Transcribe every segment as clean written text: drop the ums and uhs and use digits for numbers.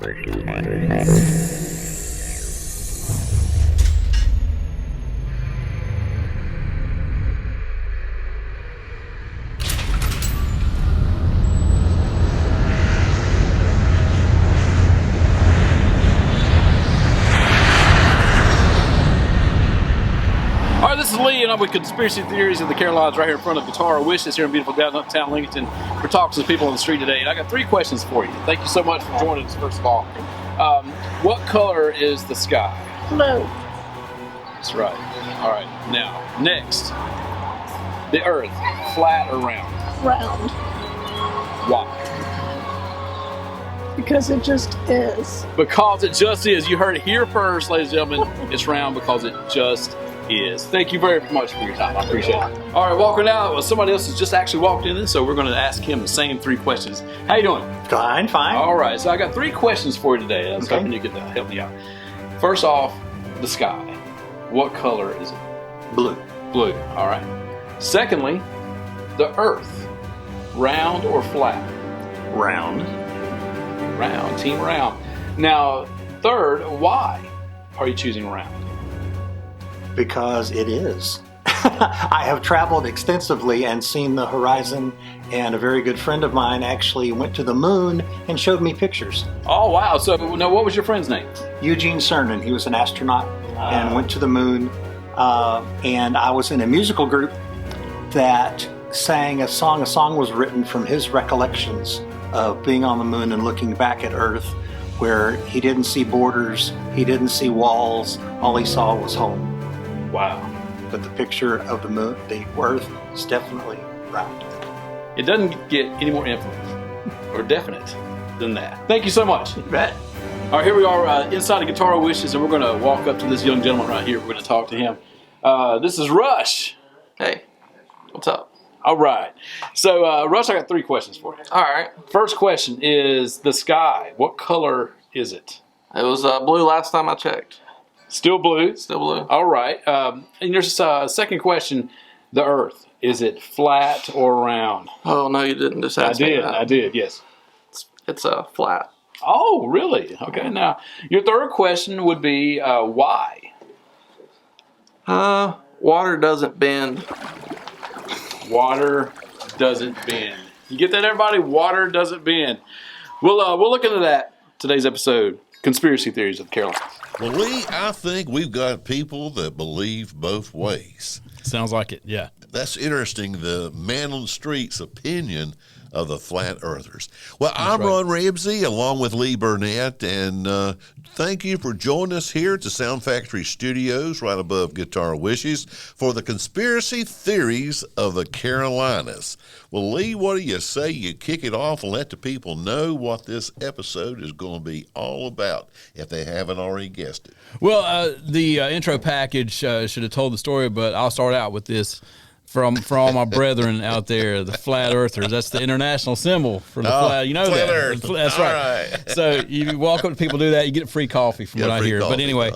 All right, this is Lee, and I'm with Conspiracy Theories of the Carolinas right here in front of Guitar Wishes here in beautiful downtown Lincolnton. We're talking to people on the street today, and I got 3 questions for you. Thank you so much for joining us, first of all. What color is the sky? Blue. That's right. All right, now, next. The Earth, flat or round? Round. Why? Because it just is. Because it just is. You heard it here first, ladies and gentlemen. It's round because it just is. Thank you very much for your time. I appreciate it. All right, walking out. Well, somebody else has just actually walked in, so we're going to ask him the same 3 questions. How you doing? Fine. All right, so I got 3 questions for you today. I was hoping you could help me out. First off, the sky. What color is it? Blue. Blue. All right. Secondly, the Earth. Round or flat? Round. Round. Team round. Now, third, why are you choosing round? Because it is. I have traveled extensively and seen the horizon, and a very good friend of mine actually went to the moon and showed me pictures. Oh, wow. So, now, what was your friend's name? Eugene Cernan. He was an astronaut and went to the moon. And I was in a musical group that sang a song. A song was written from his recollections of being on the moon and looking back at Earth, where he didn't see borders, he didn't see walls, all he saw was home. Wow. But the picture of the moon, the Earth, is definitely round. It doesn't get any more infinite or definite than that. Thank you so much. You bet. All right, here we are inside the Guitar Wishes, and we're going to walk up to this young gentleman right here. We're going to talk to him. This is Rush. Hey, what's up? All right. So, Rush, I got 3 questions for you. All right. First question is the sky. What color is it? It was blue last time I checked. Still blue. Still blue. All right. And there's a second question. The Earth. Is it flat or round? Oh, no, you didn't just ask me that. I did, yes. It's flat. Oh, really? Okay. Now, your third question would be why? Water doesn't bend. Water doesn't bend. You get that, everybody? Water doesn't bend. We'll look into that today's episode. Conspiracy Theories of the Carolinas. Well, Lee, I think we've got people that believe both ways. Sounds like it, yeah. That's interesting, the man on the street's opinion of the flat earthers. Well, I'm Ron Ramsey along with Lee Burnett, and thank you for joining us here at the Sound Factory Studios right above Guitar Wishes for the Conspiracy Theories of the Carolinas. Well, Lee, what do you say you kick it off and let the people know what this episode is going to be all about, if they haven't already guessed it? Well, the intro package should have told the story, but I'll start out with this. For all my brethren out there, the flat earthers, that's the international symbol for the flat. You know flat that. Earth. That's all right. So you walk up to people do that, you get free coffee from what I hear. But anyway,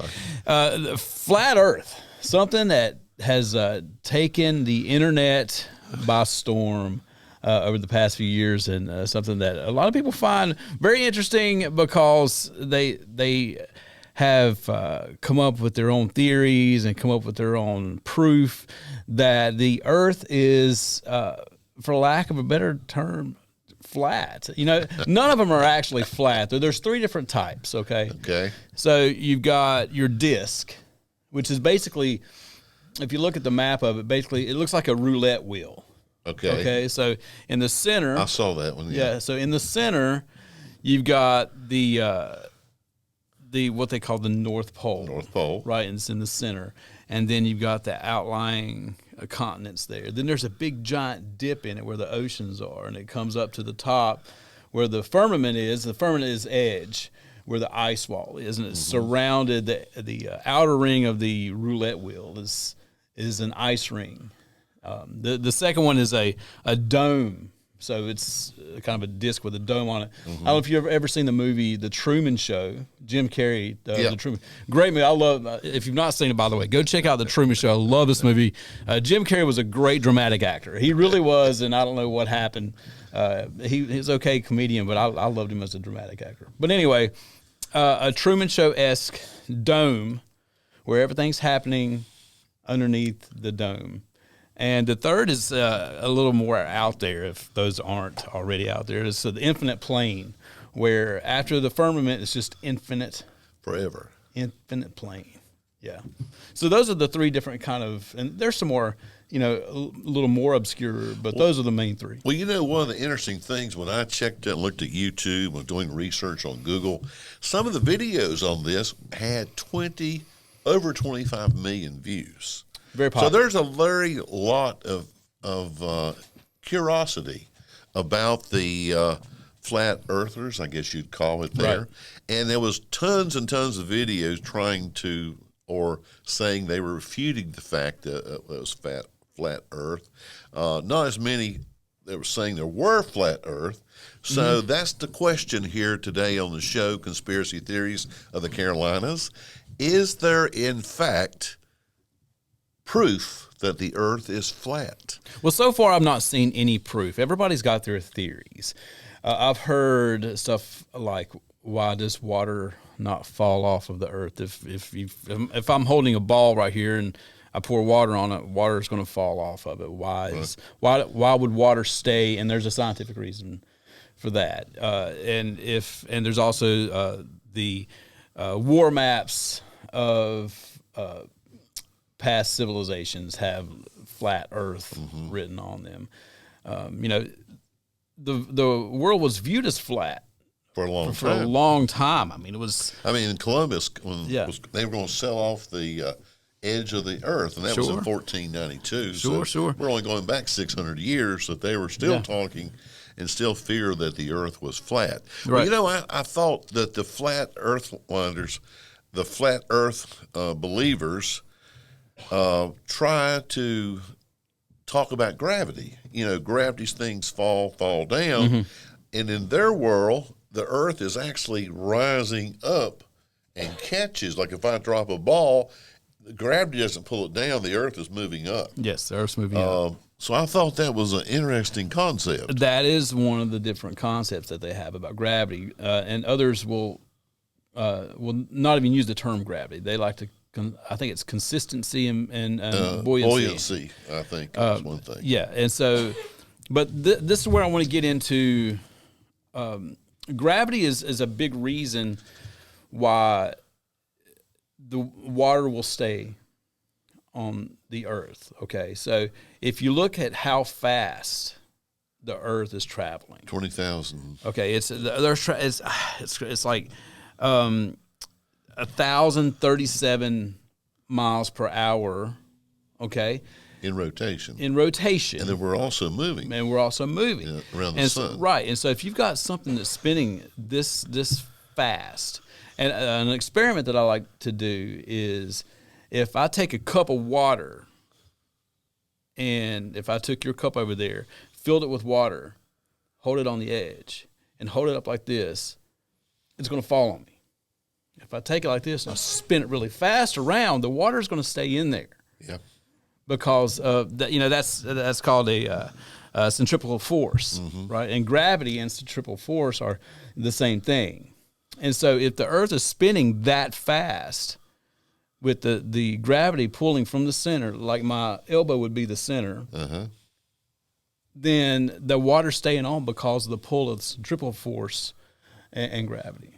the flat Earth, something that has taken the internet by storm over the past few years, and something that a lot of people find very interesting because they have come up with their own theories and come up with their own proof that the Earth is, for lack of a better term, flat. You know, none of them are actually flat. There's 3 different types, okay? Okay. So you've got your disc, which is basically, if you look at the map of it, basically it looks like a roulette wheel. Okay. Okay, so in the center. I saw that one. Yeah, so in the center, you've got the what they call the North Pole. North Pole. Right, and it's in the center. And then you've got the outlying continents there. Then there's a big giant dip in it where the oceans are, and it comes up to the top where the firmament is. The firmament is edge, where the ice wall is, and it's surrounded. The outer ring of the roulette wheel is an ice ring. The second one is a dome So it's kind of a disc with a dome on it. I don't know if you've ever seen the movie The Truman Show. Jim Carrey, The Truman. Great movie. I love. If you've not seen it, by the way, go check out The Truman Show. I love this movie. Jim Carrey was a great dramatic actor. He really was, and I don't know what happened. He's okay comedian, but I loved him as a dramatic actor. But anyway, a Truman Show-esque dome where everything's happening underneath the dome. And the third is a little more out there, if those aren't already out there. It's the infinite plane, where after the firmament, it's just infinite. Forever. Infinite plane. Yeah. So those are the three different kind of, and there's some more, a little more obscure, but those are the main three. Well, one of the interesting things when I checked and looked at YouTube, was doing research on Google, some of the videos on this had over 25 million views. Very popular. So there's a very lot of curiosity about the flat earthers, I guess you'd call it there. Right. And there was tons and tons of videos saying they were refuting the fact that it was flat earth. Not as many that were saying there were flat earth. So that's the question here today on the show, Conspiracy Theories of the Carolinas. Is there, in fact, proof that the earth is flat? Well, so far I've not seen any proof. Everybody's got their theories. I've heard stuff like, why does water not fall off of the earth? If I'm holding a ball right here and I pour water on it, water is going to fall off of it. Why would water stay? And there's a scientific reason for that. And there's also the war maps of past civilizations have flat Earth written on them. The world was viewed as flat for a long time. For a long time. I mean, it was. I mean, in Columbus, they were going to sell off the edge of the earth, and that was in 1492. Sure. We're only going back 600 years that they were still talking and still fear that the earth was flat. Right. Well, I thought that the flat earthlanders, the flat earth believers, try to talk about gravity. Gravity's things fall down, and in their world, the earth is actually rising up and catches. Like if I drop a ball, gravity doesn't pull it down, the earth is moving up. Yes, the earth's moving up. So I thought that was an interesting concept. That is one of the different concepts that they have about gravity, and others will not even use the term gravity. They like to, I think it's consistency and buoyancy. Buoyancy, I think, is one thing. Yeah, and so, but this is where I want to get into. Gravity is a big reason why the water will stay on the earth. Okay, so if you look at how fast the earth is traveling, 20,000. Okay, it's like 1,037 miles per hour. Okay, in rotation. And then we're also moving. Around the sun. Right, and so if you've got something that's spinning this fast, and an experiment that I like to do is, if I take a cup of water, and if I took your cup over there, filled it with water, hold it on the edge, and hold it up like this, it's going to fall on me. If I take it like this and I spin it really fast around, the water is going to stay in there. Yeah. Because that's called a centrifugal force, right? And gravity and centrifugal force are the same thing. And so if the earth is spinning that fast, with the gravity pulling from the center, like my elbow would be the center, then the water's staying on because of the pull of the centrifugal force and gravity.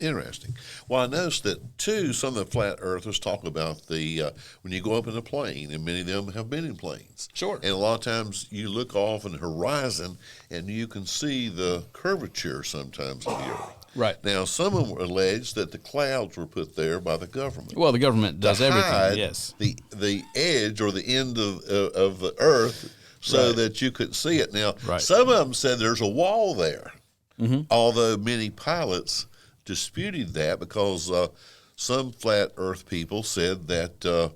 Interesting. Well, I noticed that, too, some of the flat earthers talk about when you go up in a plane, and many of them have been in planes. Sure. And a lot of times you look off in the horizon, and you can see the curvature sometimes of the earth. Right. Now, some of them allege that the clouds were put there by the government. Well, the government does everything, yes. The edge or the end of the earth so that you couldn't see it. Now, some of them said there's a wall there, although many pilots disputed that because some flat earth people said that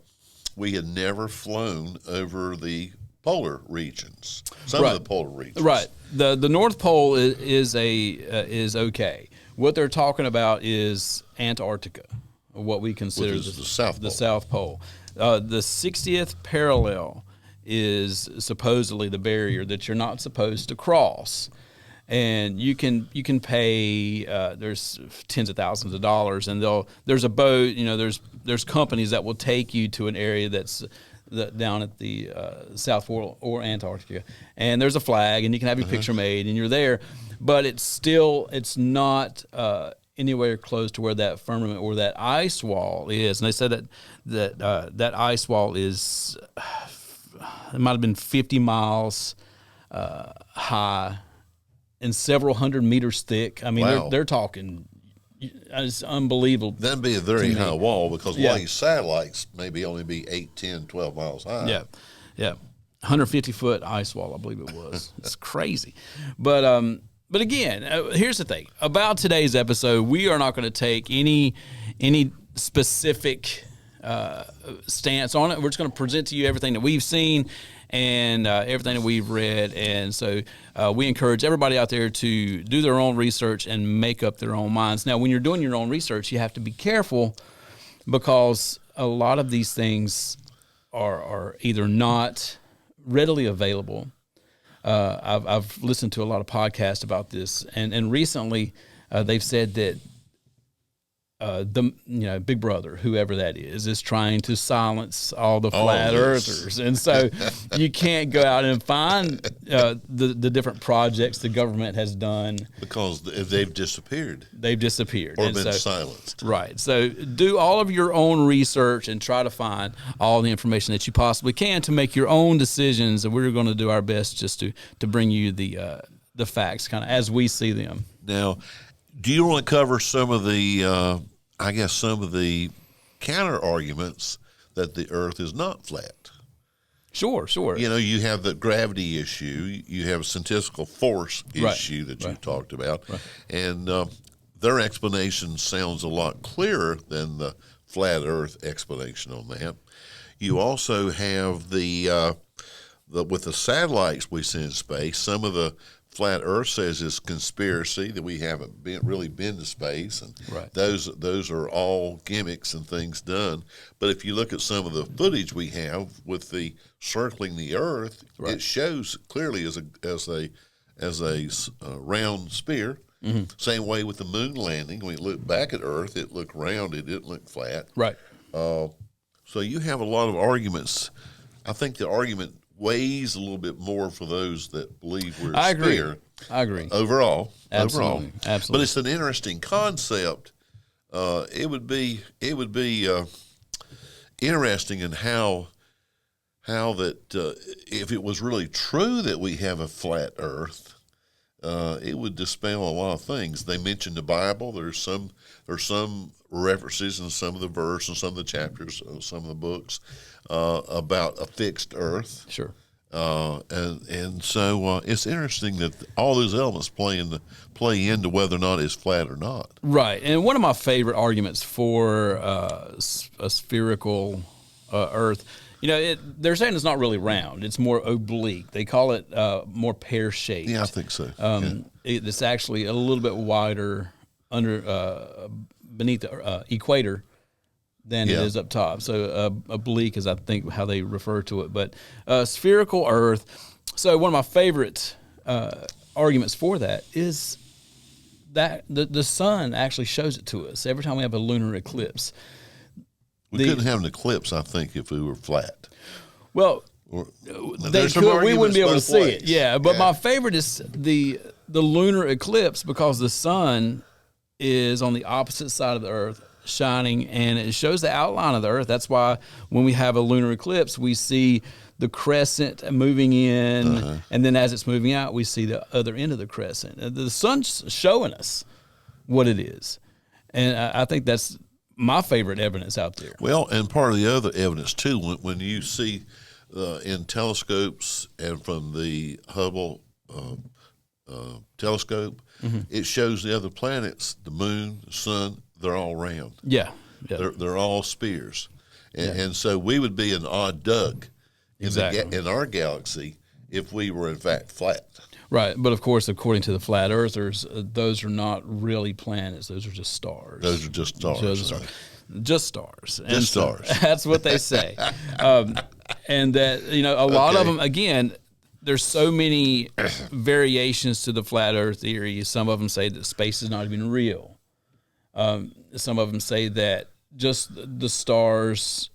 we had never flown over the polar regions. Some of the polar regions. Right. The North Pole is okay. What they're talking about is Antarctica, what we consider Which is the South Pole. The South Pole. The 60th parallel is supposedly the barrier that you're not supposed to cross. And you can pay there's tens of thousands of dollars, and there's a boat. There's companies that will take you to an area that's down at the South Pole or Antarctica, and there's a flag, and you can have your picture made, and you're there. But it's not anywhere close to where that firmament or that ice wall is. And they said that ice wall is it might have been 50 miles high and several hundred meters thick. I mean, wow. they're talking. It's unbelievable. That'd be a very high wall, because a lot of these satellites maybe only be 8, 10, 12 miles high. Yeah. 150-foot ice wall, I believe it was. It's crazy. But again, here's the thing. About today's episode, we are not going to take any specific stance on it. We're just going to present to you everything that we've seen and everything that we've read. And so we encourage everybody out there to do their own research and make up their own minds. Now, when you're doing your own research, you have to be careful, because a lot of these things are either not readily available. I've listened to a lot of podcasts about this, and recently they've said that Big Brother, whoever that is trying to silence all the flat earthers, and so you can't go out and find the different projects the government has done, because they've disappeared. Or been silenced. Right. So do all of your own research and try to find all the information that you possibly can to make your own decisions. And we're going to do our best just to bring you the facts kind of as we see them. Now, do you want to cover some of the, some of the counter arguments that the Earth is not flat? Sure. You have the gravity issue, you have centrifugal force issue that you talked about, and their explanation sounds a lot clearer than the flat Earth explanation on that. You also have the with the satellites we send in space, some of the flat Earth says it's conspiracy, that we haven't really been to space, and those are all gimmicks and things done. But if you look at some of the footage we have with the circling the Earth, it shows clearly as a round sphere. Mm-hmm. Same way with the moon landing. When you look back at Earth, it looked round; it didn't look flat. Right. So you have a lot of arguments. I think the argument weighs a little bit more for those that believe we're a sphere. I agree. Overall. Absolutely. But it's an interesting concept. It would be interesting in how that if it was really true that we have a flat Earth, it would dispel a lot of things. They mentioned the Bible. There's some references in some of the verse and some of the chapters, some of the books about a fixed Earth. Sure. And so it's interesting that all those elements play into whether or not it's flat or not. Right. And one of my favorite arguments for a spherical Earth, they're saying it's not really round. It's more oblique. They call it more pear-shaped. Yeah, I think so. It's actually a little bit wider beneath the equator than it is up top. So oblique is, I think, how they refer to it. But spherical Earth. So one of my favorite arguments for that is that the sun actually shows it to us every time we have a lunar eclipse. We couldn't have an eclipse, I think, if we were flat. Well, we wouldn't be able to see it. Yeah, but my favorite is the lunar eclipse, because the sun is on the opposite side of the Earth, shining, and it shows the outline of the Earth. That's why when we have a lunar eclipse, we see the crescent moving in, and then as it's moving out, we see the other end of the crescent. The sun's showing us what it is, and I think that's my favorite evidence out there. Well, and part of the other evidence too, when you see in telescopes and from the Hubble telescope, it shows the other planets, the moon, the sun, they're all round. Yeah. They're all spheres. And so we would be an odd duck Exactly. in our galaxy if we were in fact flat. Right, but of course, according to the flat earthers, those are not really planets; those are just stars. Those are just stars. Just stars. And Just so stars. that's what they say. And that, a lot of them, again, there's so many variations to the flat Earth theory. Some of them say that space is not even real. Some of them say that just the stars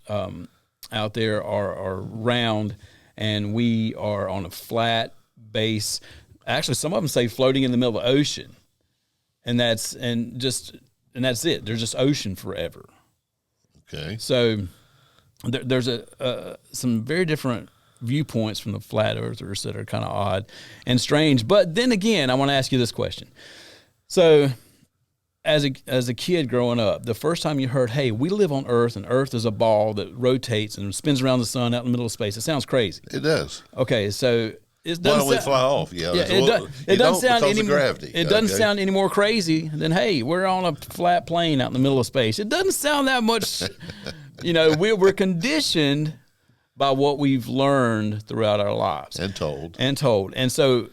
out there are round, and we are on a flat base. Actually, some of them say floating in the middle of the ocean, and that's it. There's just ocean forever. Okay. So there's some very different viewpoints from the flat earthers that are kind of odd and strange. But then again, I want to ask you this question. So as a kid growing up, the first time you heard, hey, we live on Earth and Earth is a ball that rotates and spins around the sun out in the middle of space. It sounds crazy. It does. Okay, so it Why don't we doesn't fly off? Yeah, it doesn't sound any gravity. It doesn't sound any more crazy than, hey, we're on a flat plane out in the middle of space. It doesn't sound that much. We're conditioned by what we've learned throughout our lives and told. And so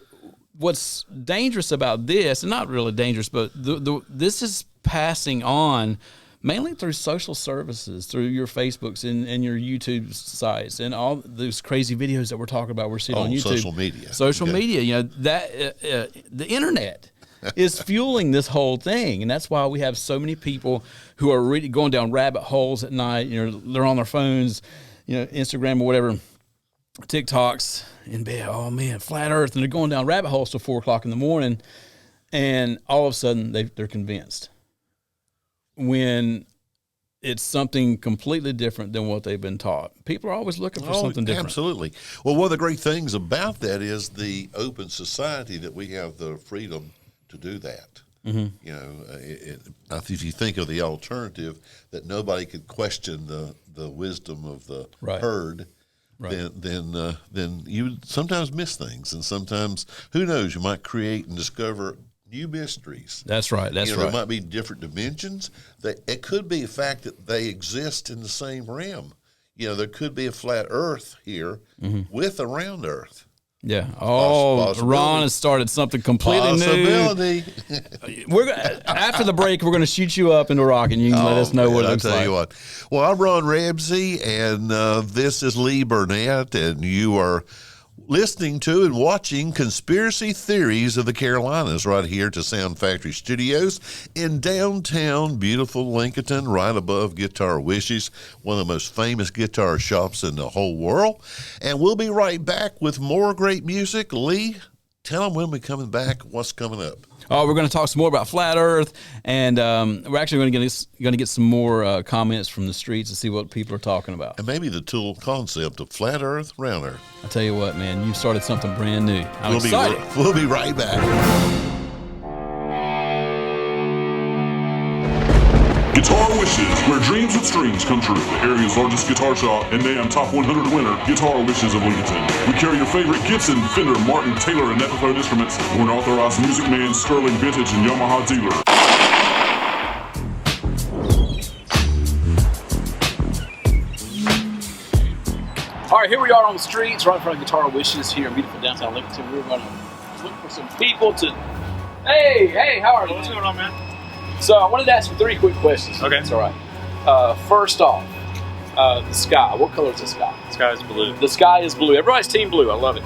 what's dangerous about this, and not really dangerous, but this is passing on mainly through social services, through your Facebooks and your YouTube sites, and all those crazy videos that we're talking about. We're seeing on YouTube, social media. The internet is fueling this whole thing, and that's why we have so many people who are really going down rabbit holes at night. They're on their phones, Instagram or whatever, TikToks in bed. Oh man, flat Earth, and they're going down rabbit holes till 4 o'clock in the morning, and all of a sudden they're convinced. When it's something completely different than what they've been taught. People are always looking for something different. Absolutely. Well, one of the great things about that is the open society, that we have the freedom to do that. Mm-hmm. If you think of the alternative, that nobody could question the wisdom of the herd, then you would sometimes miss things, and sometimes, who knows, you might create and discover new mysteries. That's right. There might be different dimensions. It could be a fact that they exist in the same realm. There could be a flat Earth here with a round Earth. Yeah. Oh, Ron has started something completely new. After the break, we're going to shoot you up into a rocket, and you can let us know what it looks like. I'll tell you what. Well, I'm Ron Ramsey, and this is Lee Burnett, and you are listening to and watching Conspiracy Theories of the Carolinas right here to Sound Factory Studios in downtown beautiful Lincolnton, right above Guitar Wishes, one of the most famous guitar shops in the whole world. And we'll be right back with more great music. Lee, tell them when we're coming back, what's coming up. Oh, we're going to talk some more about flat Earth, and we're actually going to get some more comments from the streets to see what people are talking about. And maybe the tool concept of flat Earth, round Earth. I tell you what, man, you started something brand new. I'm excited. We'll be right back. Guitar Wishes, where dreams with strings come true. The area's largest guitar shop and NAMM Top 100 winner, Guitar Wishes of Lincolnton. We carry your favorite Gibson, Fender, Martin, Taylor, and Epiphone instruments. We're an authorized Music Man, Sterling, Vintage, and Yamaha dealer. All right, here we are on the streets, right in front of Guitar Wishes here in beautiful downtown Lincolnton. We're going to look for some people to... Hey, how are you? What's going on, man? So I wanted to ask you 3 quick questions. Okay. That's all right. First off, the sky. What color is the sky? The sky is blue. The sky is blue. Everybody's team blue. I love it.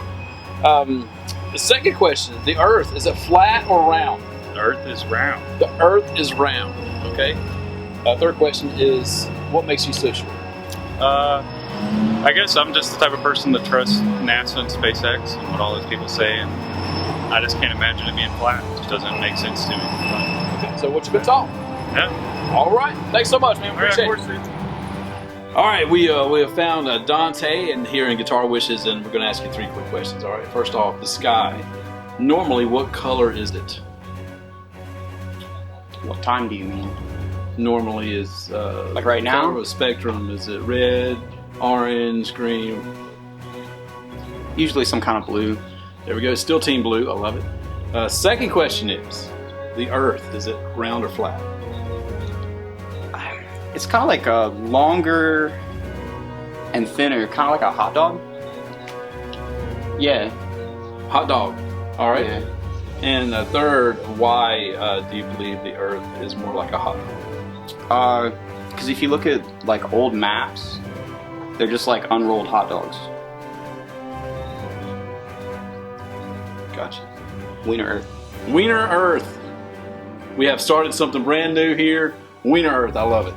The second question, the Earth, is it flat or round? The Earth is round. The Earth is round. Okay. Third question is, what makes you so sure? I guess I'm just the type of person that trusts NASA and SpaceX and what all those people say, and I just can't imagine it being flat. It just doesn't make sense to me. Okay, so what you been taught? Yeah. All right. Thanks so much, man. Appreciate it. All right, we have found Dante and here in Guitar Wishes, and we're going to ask you 3 quick questions. All right. First off, the sky. Normally, what color is it? What time do you mean? Normally is like right now? Color of a spectrum. Is it red, orange, green? Usually some kind of blue. There we go. Still team blue. I love it. Second question is, the Earth, is it round or flat? It's kind of like a longer and thinner, kind of like a hot dog. Yeah. Hot dog. All right. Yeah. And the third, why do you believe the Earth is more like a hot dog? Because if you look at like old maps, they're just like unrolled hot dogs. Gotcha. Wiener Earth. Wiener Earth. We have started something brand new here. Wiener Earth. I love it.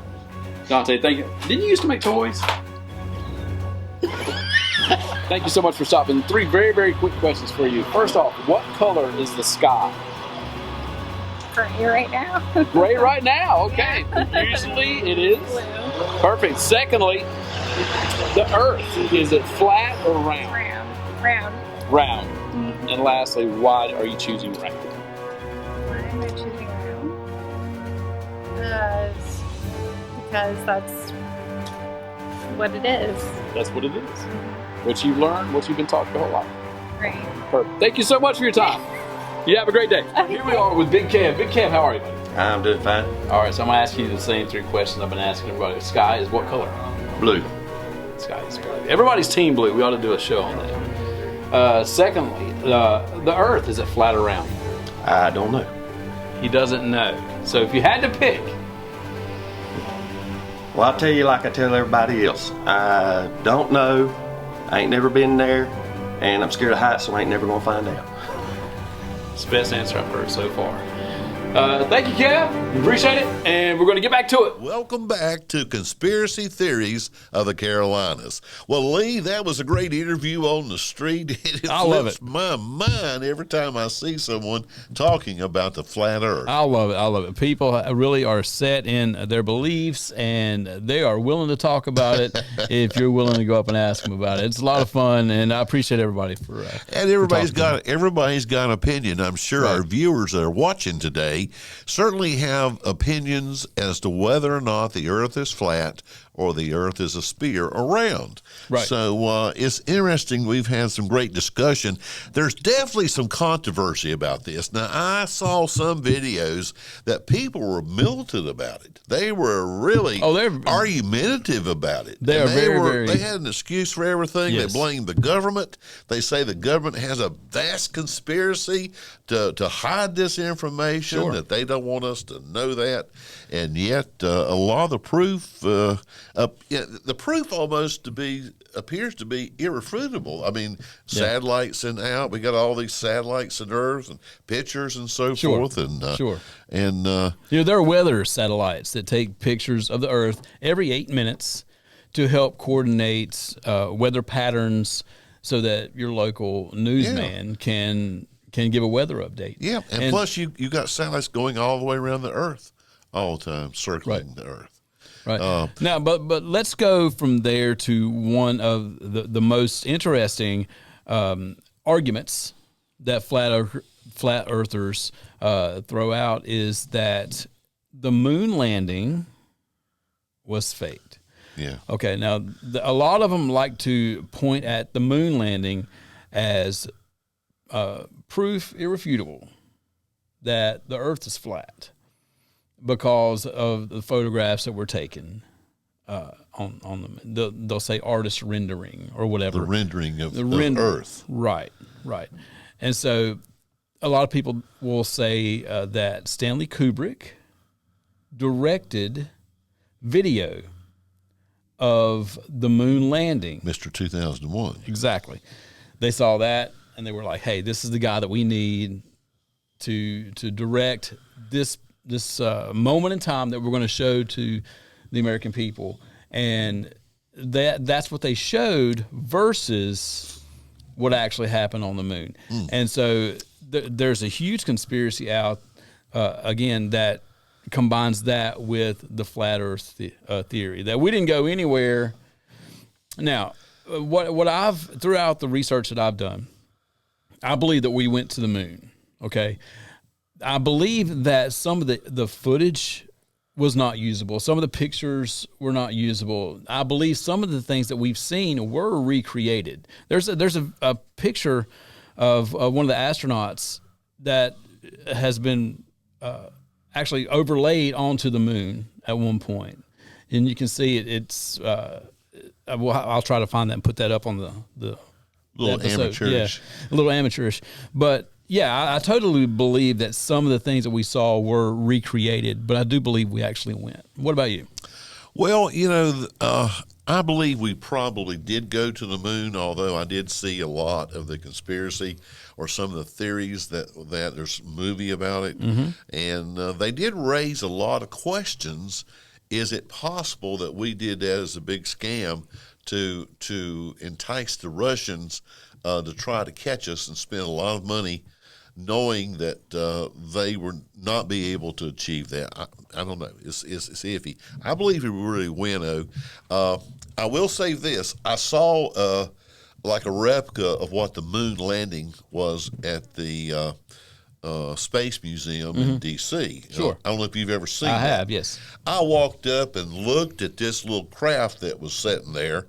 Dante, thank you. Didn't you used to make toys? Thank you so much for stopping. 3 very, very quick questions for you. First off, what color is the sky? Gray right now. Gray right now. Okay. Usually it is. Blue. Perfect. Secondly, the Earth, is it flat or round? Round. Round. And lastly, why are you choosing round? Why am I choosing round? Because that's what it is. That's what it is. What you've learned, what you've been taught your whole life. Right. Perfect. Thank you so much for your time. You have a great day. Here we are with Big Kev. Big Kev, how are you, buddy? I'm doing fine. All right, so I'm going to ask you the same 3 questions I've been asking everybody. Sky is what color? Blue. Sky is blue. Everybody's team blue. We ought to do a show on that. Secondly, the Earth, is it flat or round? I don't know. He doesn't know. So if you had to pick. Well, I'll tell you like I tell everybody else. I don't know. I ain't never been there. And I'm scared of heights, so I ain't never going to find out. It's the best answer I've heard so far. Thank you, Kev. Appreciate it. And we're going to get back to it. Welcome back to Conspiracy Theories of the Carolinas. Well, Lee, that was a great interview on the street. It I love it. my mind every time I see someone talking about the flat earth. I love it. I love it. People really are set in their beliefs, and they are willing to talk about it if you're willing to go up and ask them about it. It's a lot of fun, and I appreciate everybody for and everybody's got an opinion. I'm sure our viewers that are watching today certainly have opinions as to whether or not the earth is flat or the earth is a sphere or round. Right. So it's interesting. We've had some great discussion. There's definitely some controversy about this. Now, I saw some videos that people were militant about it. They were really argumentative about it. They are very. They had an excuse for everything. Yes. They blamed the government. They say the government has a vast conspiracy to hide this information, that they don't want us to know that. And yet, a lot of the proof, the proof almost appears to be irrefutable. I mean, satellites and out. We got all these satellites and Earth and pictures and so forth. And and there are weather satellites that take pictures of the Earth every 8 minutes to help coordinate weather patterns, so that your local newsman can give a weather update. Yeah, and plus you got satellites going all the way around the Earth all the time, circling the Earth. Right. Now, but let's go from there to one of the most interesting arguments that flat earthers throw out, is that the moon landing was faked. Yeah. Okay. Now, a lot of them like to point at the moon landing as proof irrefutable that the Earth is flat, because of the photographs that were taken on them. They'll say artist rendering or whatever. The rendering of Earth. Right. And so a lot of people will say that Stanley Kubrick directed video of the moon landing. Mr. 2001. Exactly. They saw that and they were like, hey, this is the guy that we need to direct this moment in time that we're going to show to the American people. And that's what they showed versus what actually happened on the moon. And so there's a huge conspiracy out, again, that combines that with the flat earth theory, that we didn't go anywhere. Now, what I've, throughout the research that I've done, I believe that we went to the moon, okay? I believe that some of the footage was not usable. Some of the pictures were not usable. I believe some of the things that we've seen were recreated. There's a picture of one of the astronauts that has been actually overlaid onto the moon at one point, and you can see it. I'll try to find that and put that up on the little amateurish. Yeah, a little amateurish. But yeah, I totally believe that some of the things that we saw were recreated, but I do believe we actually went. What about you? Well, you know, I believe we probably did go to the moon, although I did see a lot of the conspiracy or some of the theories that there's a movie about it. And they did raise a lot of questions. Is it possible that we did that as a big scam to entice the Russians to try to catch us and spend a lot of money knowing that they would not be able to achieve that? I don't know. It's iffy. I believe we really win. I will say this. I saw like a replica of what the moon landing was at the Space Museum in D.C. Sure. I don't know if you've ever seen I that. have, yes. I walked up and looked at this little craft that was sitting there,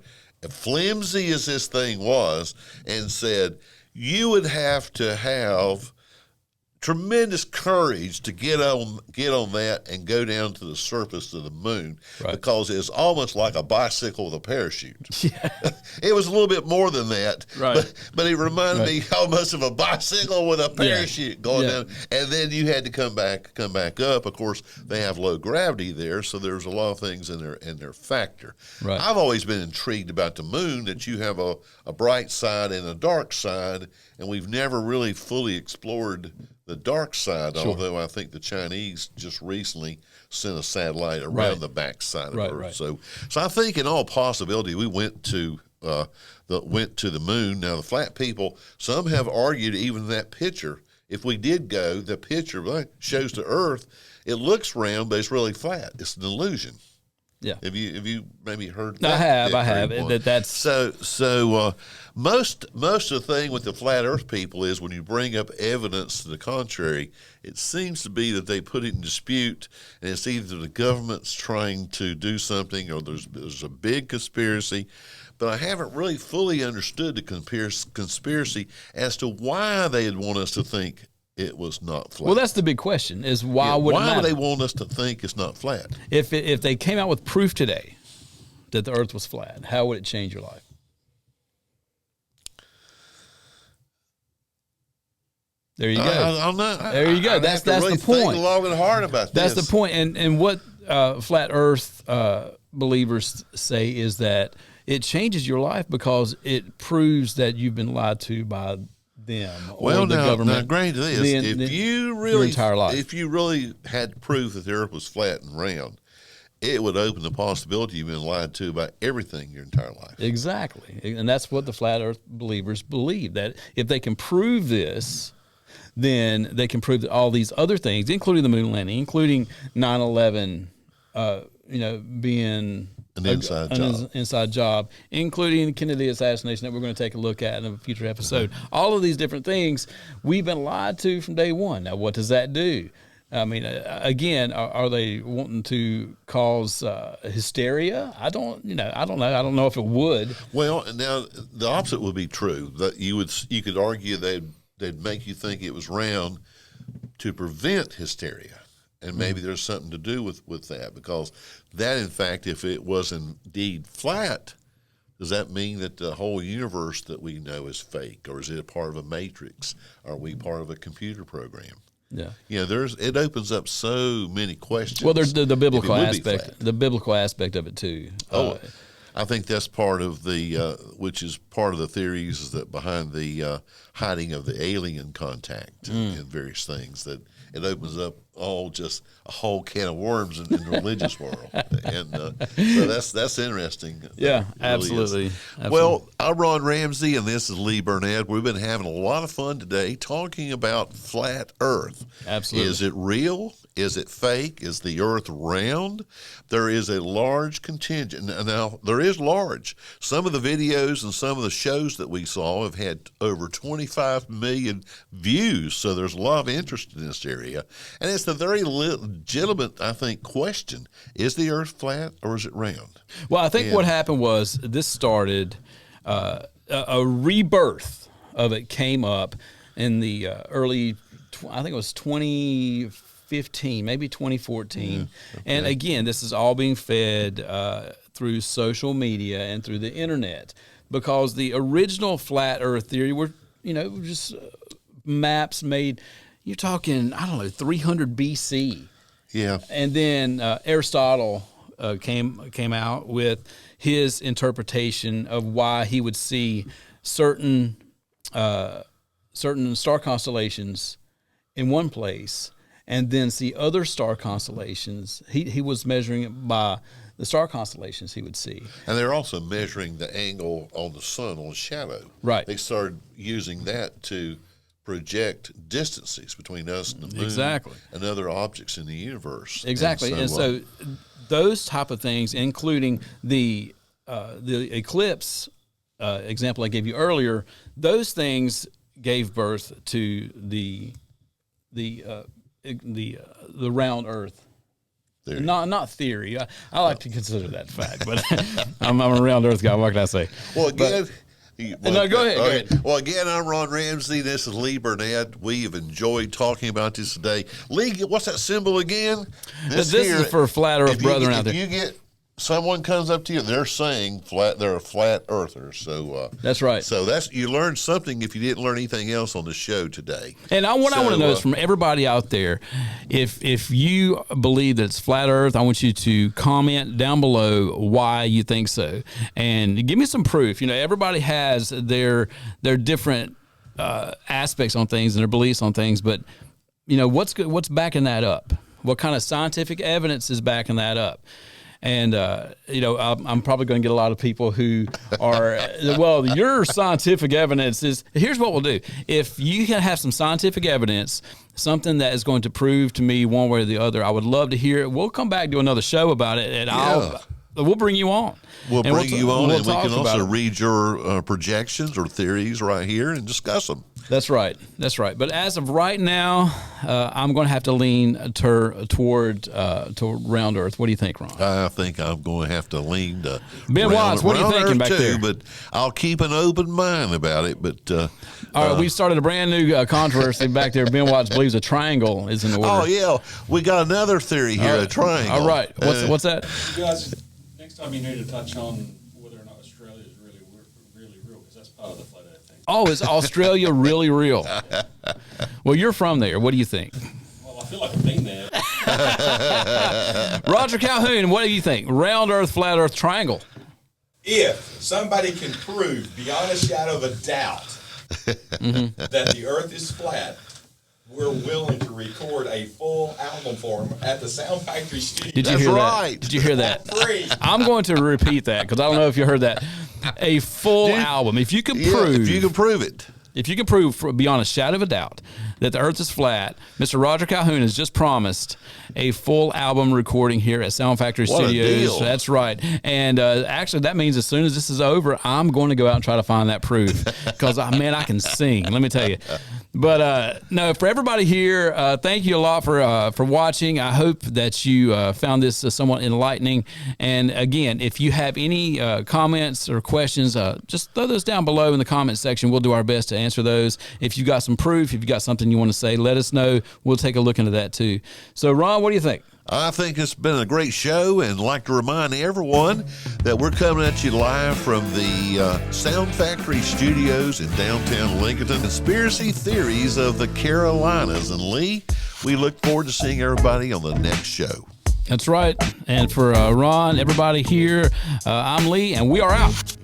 flimsy as this thing was, and said, you would have to have tremendous courage to get on that and go down to the surface of the moon, because it's almost like a bicycle with a parachute. Yeah. It was a little bit more than that, but it reminded me almost of a bicycle with a parachute going down, and then you had to come back up. Of course, they have low gravity there, so there's a lot of things in their factor. I've always been intrigued about the moon, that you have a bright side and a dark side, and we've never really fully explored the dark side, although I think the Chinese just recently sent a satellite around the back side of Earth. So I think in all possibility we went to the moon. Now the flat people, some have argued even that picture, if we did go, the picture shows the Earth, it looks round, but it's really flat. It's an illusion. Yeah. Have you maybe heard that? I have. That's so most of the thing with the flat Earth people is when you bring up evidence to the contrary, it seems to be that they put it in dispute, and it's either the government's trying to do something or there's a big conspiracy. But I haven't really fully understood the conspiracy as to why they'd want us to think it was not flat. Well, that's the big question: is why would they want us to think it's not flat? If they came out with proof today that the Earth was flat, how would it change your life? There you go. I don't know. There you go. That's really the point. Think long and hard about that's this. the point. And what flat Earth believers say is that it changes your life because it proves that you've been lied to by them or the government. Now, granted this, if you really had proof that the Earth was flat and round, it would open the possibility you've been lied to about everything your entire life. Exactly. And that's what the flat Earth believers believe, that if they can prove this, then they can prove that all these other things, including the moon landing, including 9/11, being an inside job, including the Kennedy assassination that we're going to take a look at in a future episode. All of these different things we've been lied to from day one. Now, what does that do? I mean, again, are they wanting to cause hysteria? I don't know. I don't know if it would. Well, now the opposite would be true. That you could argue they'd make you think it was round to prevent hysteria. And maybe there's something to do with that, because that, in fact, if it was indeed flat, does that mean that the whole universe that we know is fake, or is it a part of a matrix? Are we part of a computer program? Yeah. It opens up so many questions. Well, there's the biblical aspect, of it too. I think that's part of which is part of the theories is that behind the hiding of the alien contact and various things, that it opens up just a whole can of worms in the religious world, and so that's interesting. Yeah, really absolutely. Well, I'm Ron Ramsey, and this is Lee Burnett. We've been having a lot of fun today talking about flat Earth. Absolutely. Is it real? Is it fake? Is the Earth round? There is a large contingent. Now, there is large. Some of the videos and some of the shows that we saw have had over 25 million views, so there's a lot of interest in this area. And it's a very legitimate, I think, question. Is the Earth flat or is it round? Well, I think what happened was this started, a rebirth of it came up in the early, I think it was 2015, maybe 2014. Okay. And again, this is all being fed through social media and through the internet. because the original flat Earth theory were, just maps made. You're talking, I don't know, 300 BC. Yeah. And then Aristotle came out with his interpretation of why he would see certain star constellations in one place, and then see other star constellations. He was measuring it by the star constellations he would see. And they're also measuring the angle on the sun on shadow. Right. They started using that to project distances between us and the moon. Exactly. And other objects in the universe. Exactly. And so those type of things, including the eclipse example I gave you earlier, those things gave birth to the round Earth. Theory. Not theory. I like to consider that fact, but I'm a round Earth guy. What can I say? Well, again. No, go ahead. Go ahead. Well, again, I'm Ron Ramsey. This is Lee Burnett. We've enjoyed talking about this today. Lee, what's that symbol again? This is for flat Earth brethren out there. If you get someone comes up to you, they're saying they're a flat earther. So that's right. So you learned something if you didn't learn anything else on the show today. And I want to know is from everybody out there, if you believe that it's flat Earth, I want you to comment down below why you think so, and give me some proof. Everybody has their different aspects on things and their beliefs on things, but what's backing that up? What kind of scientific evidence is backing that up? And, I'm probably going to get a lot of people who are, well, your scientific evidence is, here's what we'll do. If you can have some scientific evidence, something that is going to prove to me one way or the other, I would love to hear it. We'll come back and do another show about it, and we'll bring you on. We'll bring you on, and we can also read your projections or theories right here and discuss them. That's right. But as of right now, I'm going to have to lean toward round Earth. What do you think, Ron? I think I'm going to have to lean to Ben Watts. What are you thinking back there? But I'll keep an open mind about it. But all right, we started a brand new controversy back there. Ben Watts believes a triangle is in order. Oh yeah, we got another theory here: a triangle. All right, what's that? You guys, next time you need to touch on whether or not Australia is really real, because that's part of the flat Earth thing. Oh, is Australia really real? Well, you're from there. What do you think? Well, I feel like I've been there. Roger Calhoun, what do you think? Round Earth, flat Earth, triangle? If somebody can prove beyond a shadow of a doubt that the Earth is flat, we're willing to record a full album for them at the Sound Factory studio. Did you hear that? Did you hear that? Free. I'm going to repeat that because I don't know if you heard that. A full album. If you can prove. If you can prove it. If you can prove beyond a shadow of a doubt that the Earth is flat, Mr. Roger Calhoun has just promised a full album recording here at Sound Factory Studios. A deal. That's right. And actually, that means as soon as this is over, I'm going to go out and try to find that proof because, man, I can sing. Let me tell you. But no, for everybody here, thank you a lot for watching. I hope that you found this somewhat enlightening. And again, if you have any comments or questions, just throw those down below in the comment section. We'll do our best to answer those. If you got some proof, if you got something you want to say, let us know. We'll take a look into that too. So, Ron, what do you think? I think it's been a great show, and I'd like to remind everyone that we're coming at you live from the Sound Factory Studios in downtown Lincolnton. Conspiracy Theories of the Carolinas. And Lee, we look forward to seeing everybody on the next show. That's right. And for Ron, everybody here, I'm Lee, and we are out.